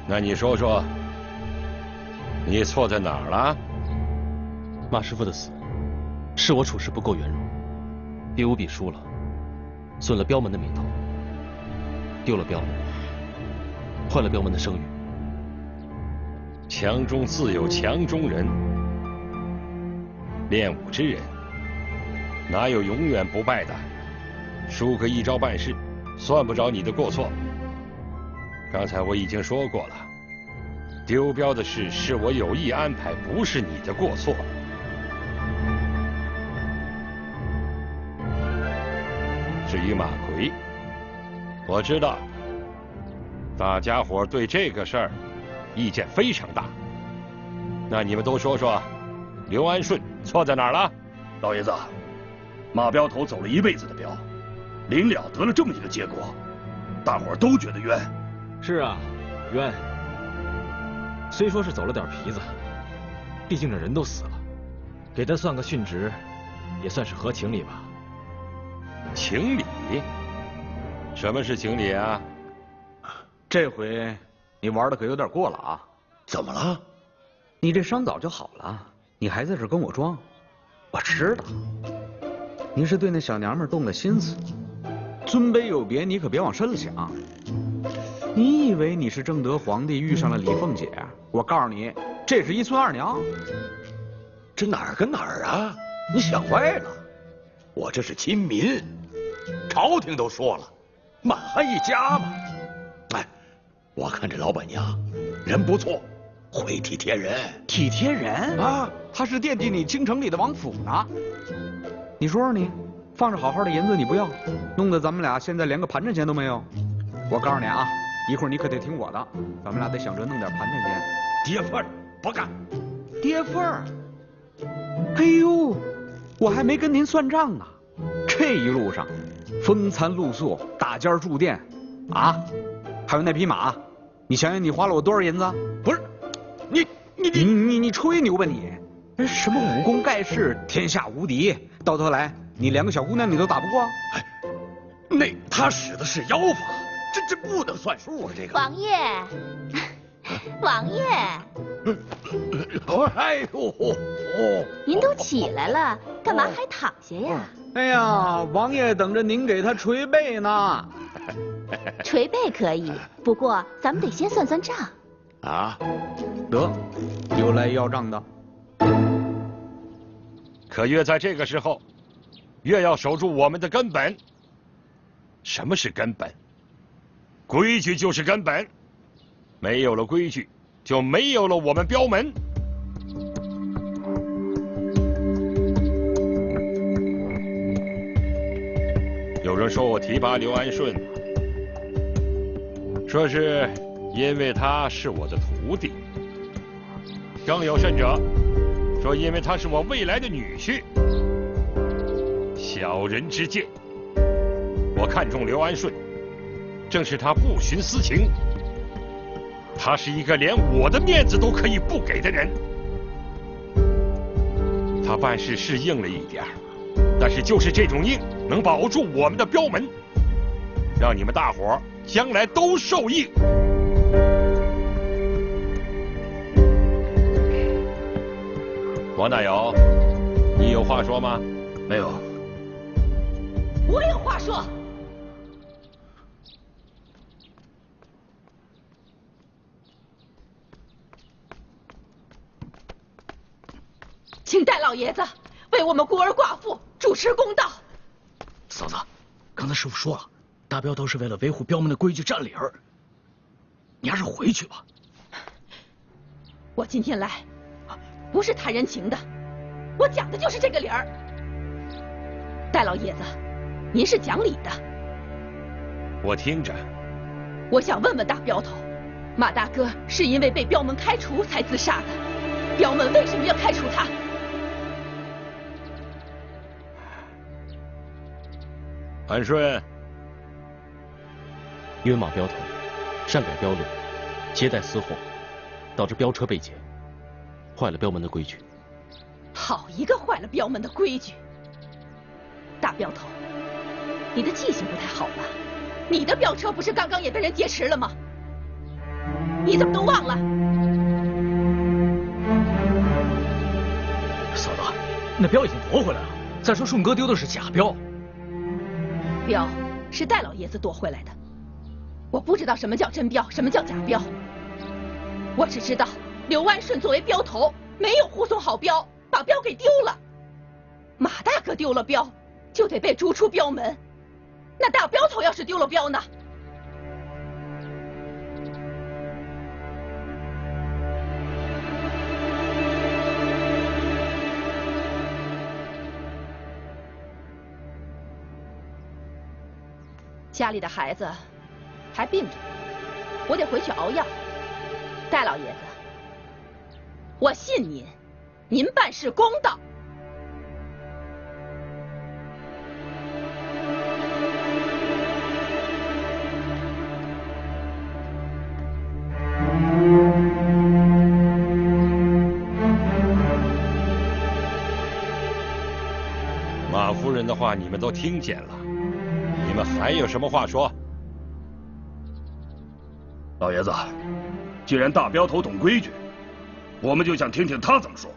那你说说，你错在哪儿了？马师傅的死，是我处事不够圆融，比武比输了，损了镖门的名头，丢了镖，坏了镖门的声誉。强中自有强中人，练武之人哪有永远不败的？输个一招半式，算不着你的过错。刚才我已经说过了，丢镖的事是我有意安排，不是你的过错。至于马奎，我知道大家伙对这个事儿意见非常大。那你们都说说，刘安顺错在哪儿了？老爷子，马镖头走了一辈子的镖，临了得了这么一个结果，大伙儿都觉得冤。是啊，冤。虽说是走了点皮子，毕竟这人都死了，给他算个殉职，也算是合情理吧。情理？什么是情理啊？这回你玩的可有点过了啊！怎么了？你这伤早就好了，你还在这跟我装？我知道，你是对那小娘们动了心思。尊卑有别，你可别往深了想。你以为你是正德皇帝遇上了李凤姐？我告诉你，这是一孙二娘。这哪儿跟哪儿啊？你想歪了！我这是亲民，朝廷都说了，满汉一家嘛。哎，我看这老板娘人不错，会体贴人。体贴人啊！他是惦记你京城里的王府呢。你说说你，放着好好的银子你不要，弄得咱们俩现在连个盘缠钱都没有。我告诉你啊，一会儿你可得听我的，咱们俩得想着弄点盘缠钱。跌份儿不干。跌份儿？哎呦，我还没跟您算账呢。这一路上，风餐露宿，大间住店，啊，还有那匹马，你想想你花了我多少银子？不是，你吹牛吧你？什么武功盖世，天下无敌，到头来你连个小姑娘你都打不过？哎，那他使的是妖法，这不能算数啊！这个王爷，王爷，哎呦，您都起来了，干嘛还躺下呀？哎呀，王爷等着您给他捶背呢。捶背可以，不过咱们得先算算账。啊，得，有来要账的。可越在这个时候，越要守住我们的根本。什么是根本？规矩就是根本，没有了规矩，就没有了我们镖门。有人说我提拔刘安顺，说是因为他是我的徒弟，更有甚者，说因为他是我未来的女婿。小人之见，我看中刘安顺，正是他不徇私情。他是一个连我的面子都可以不给的人。他办事是硬了一点，但是就是这种硬，能保住我们的镖门，让你们大伙儿将来都受益。王大友，你有话说吗？没有。我有话说。请戴老爷子为我们孤儿寡妇主持公道。嫂子，刚才师傅说了，大镖头是为了维护镖门的规矩占理儿，你还是回去吧。我今天来，不是谈人情的，我讲的就是这个理儿。戴老爷子，您是讲理的。我听着。我想问问大镖头，马大哥是因为被镖门开除才自杀的，镖门为什么要开除他？安顺，因为马镖头擅改镖路，接待私货，导致镖车被劫，坏了镖门的规矩。好一个坏了镖门的规矩！大镖头，你的记性不太好吧？你的镖车不是刚刚也被人劫持了吗？你怎么都忘了？嫂子，那镖已经夺回来了。再说顺哥丢的是假镖。镖是戴老爷子夺回来的，我不知道什么叫真镖，什么叫假镖。我只知道刘安顺作为镖头，没有护送好镖，把镖给丢了。马大哥丢了镖，就得被逐出镖门。那大镖头要是丢了镖呢？家里的孩子还病着，我得回去熬药。戴老爷子，我信您，您办事公道。马夫人的话你们都听见了，你们还有什么话说？老爷子，既然大镖头懂规矩，我们就想听听他怎么说。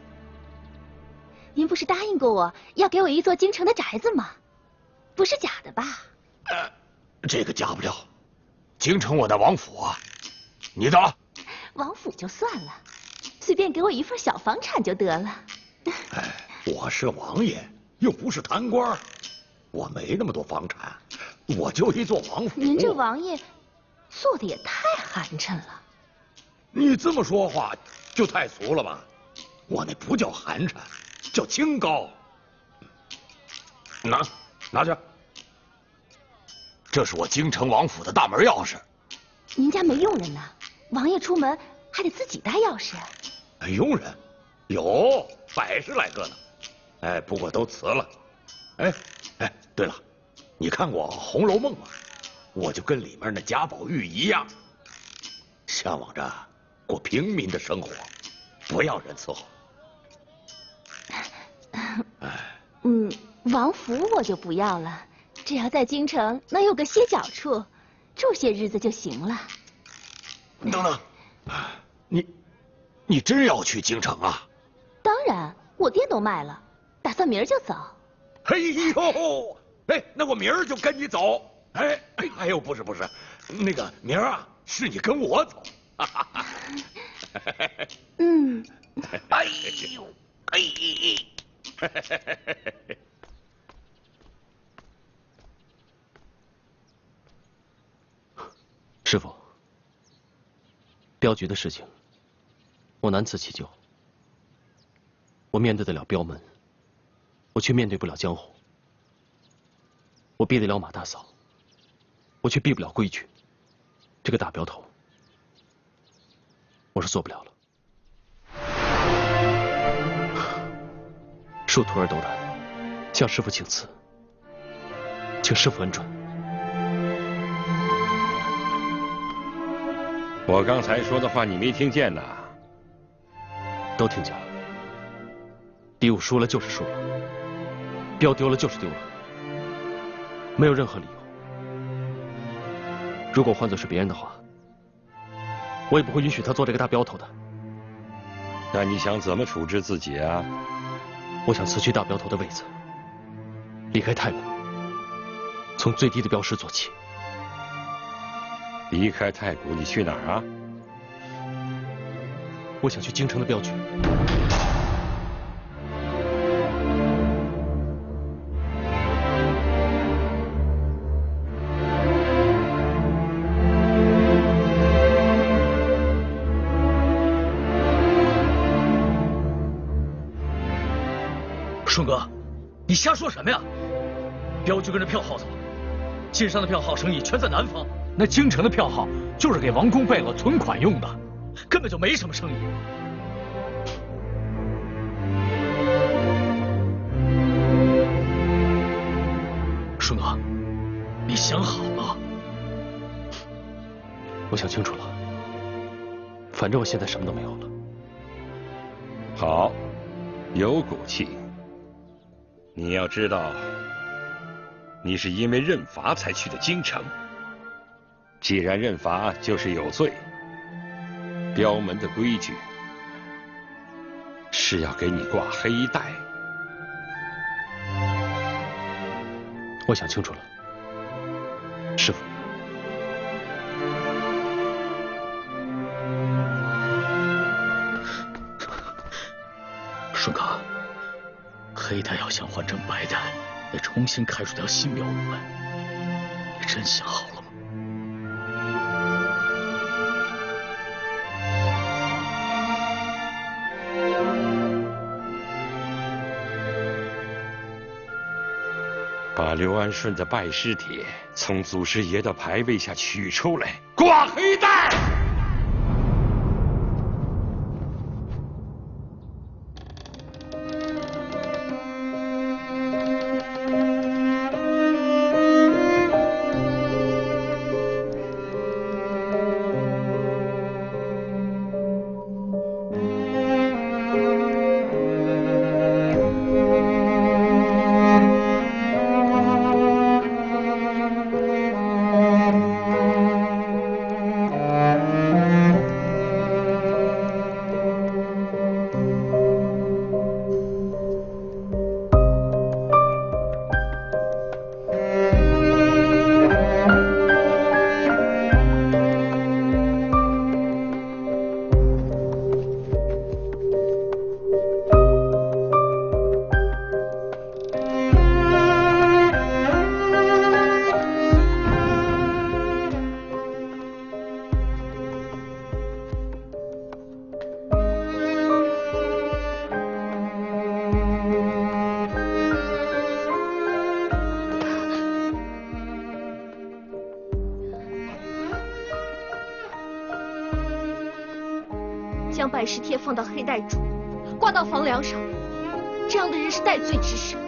您不是答应过我要给我一座京城的宅子吗？不是假的吧？这个假不了，京城我的王府啊，你的。王府就算了，随便给我一份小房产就得了。哎，我是王爷，又不是贪官，我没那么多房产，我就一座王府。您这王爷做的也太寒碜了。你这么说话就太俗了吧？我那不叫寒碜，叫清高。拿去。这是我京城王府的大门钥匙。您家没佣人呢，王爷出门还得自己带钥匙。佣人有100来个呢，哎，不过都辞了。哎，对了，你看过《红楼梦》吗？我就跟里面那贾宝玉一样，向往着过平民的生活，不要人伺候。王府我就不要了，只要在京城能有个歇脚处，住些日子就行了。等等，你真要去京城啊？当然，我店都卖了，打算明儿就走。哎呦，哎，那我明儿就跟你走。哎呦，不是，那个明儿啊，是你跟我走。哎呦，师傅，镖局的事情，我难辞其咎。我面对得了镖门，我却面对不了江湖。我避得了马大嫂，我却避不了规矩。这个大镖头，我是做不了了。恕徒儿斗胆，向师父请辞，请师父恩准。我刚才说的话你没听见呐？都听见了。比武输了就是输了，镖丢了就是丢了，没有任何理由。如果换作是别人的话，我也不会允许他做这个大镖头的。那你想怎么处置自己啊？我想辞去大镖头的位子，离开太谷，从最低的镖师做起。离开太谷，你去哪儿啊？我想去京城的镖局。顺哥，你瞎说什么呀？镖局跟着票号走，晋商的票号生意全在南方，那京城的票号就是给王公贝勒存款用的，根本就没什么生意。顺哥，你想好了？我想清楚了，反正我现在什么都没有了。好，有骨气。你要知道，你是因为认罚才去的京城。既然认罚，就是有罪。镖门的规矩是要给你挂黑带。我想清楚了，师父。顺哥，黑带要想换成白带，得重新开出条新镖路来。你真想好了吗？把把刘安顺的拜师帖从祖师爷的牌位下取出来，挂黑带。将拜师帖放到黑带中，挂到房梁上。这样的人是戴罪之身，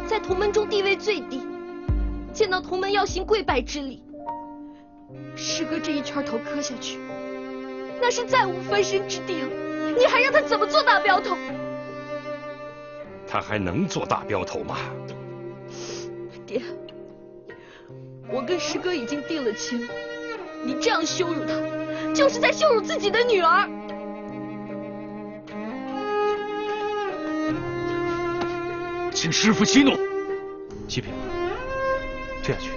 在同门中地位最低，见到同门要行跪拜之礼。师哥这一拳头磕下去，那是再无翻身之地了。你还让他怎么做大镖头？他还能做大镖头吗？爹，我跟师哥已经定了亲，你这样羞辱他，就是在羞辱自己的女儿。请师父息怒。启禀，退下去。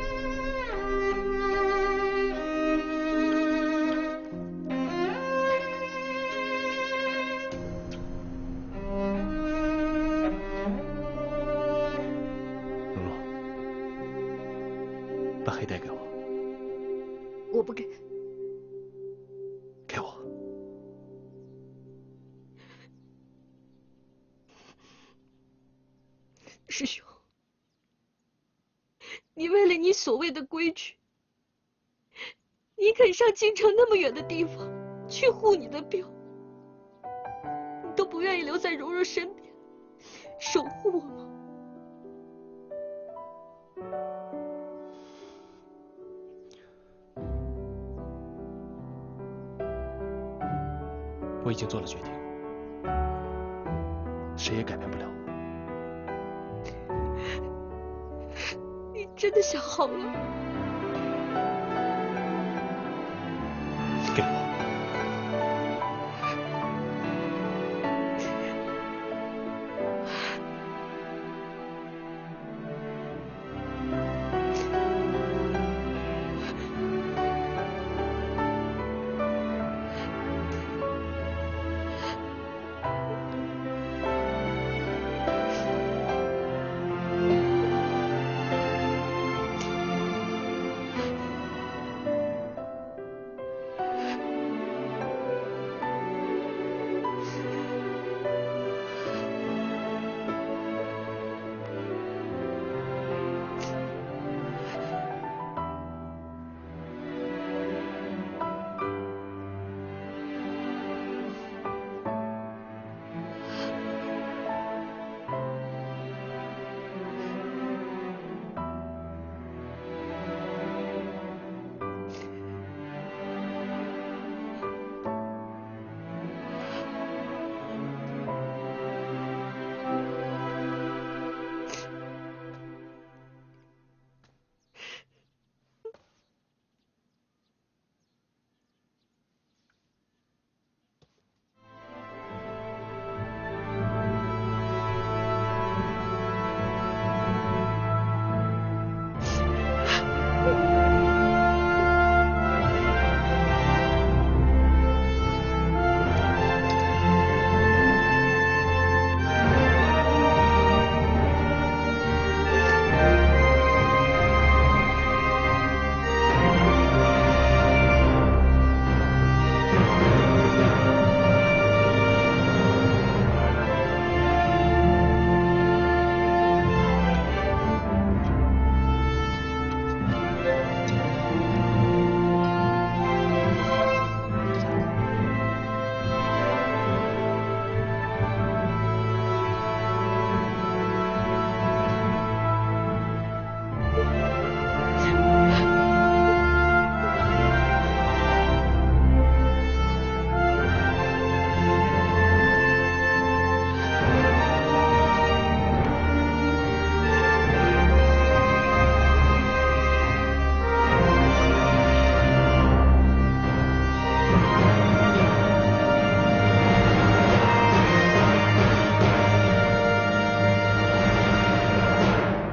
蓉蓉，把黑带给我。我不给。给我。师兄，你为了你所谓的规矩，你肯上京城那么远的地方去护你的镖，你都不愿意留在蓉蓉身边守护我吗？我已经做了决定，谁也改变不了我。你真的想好了？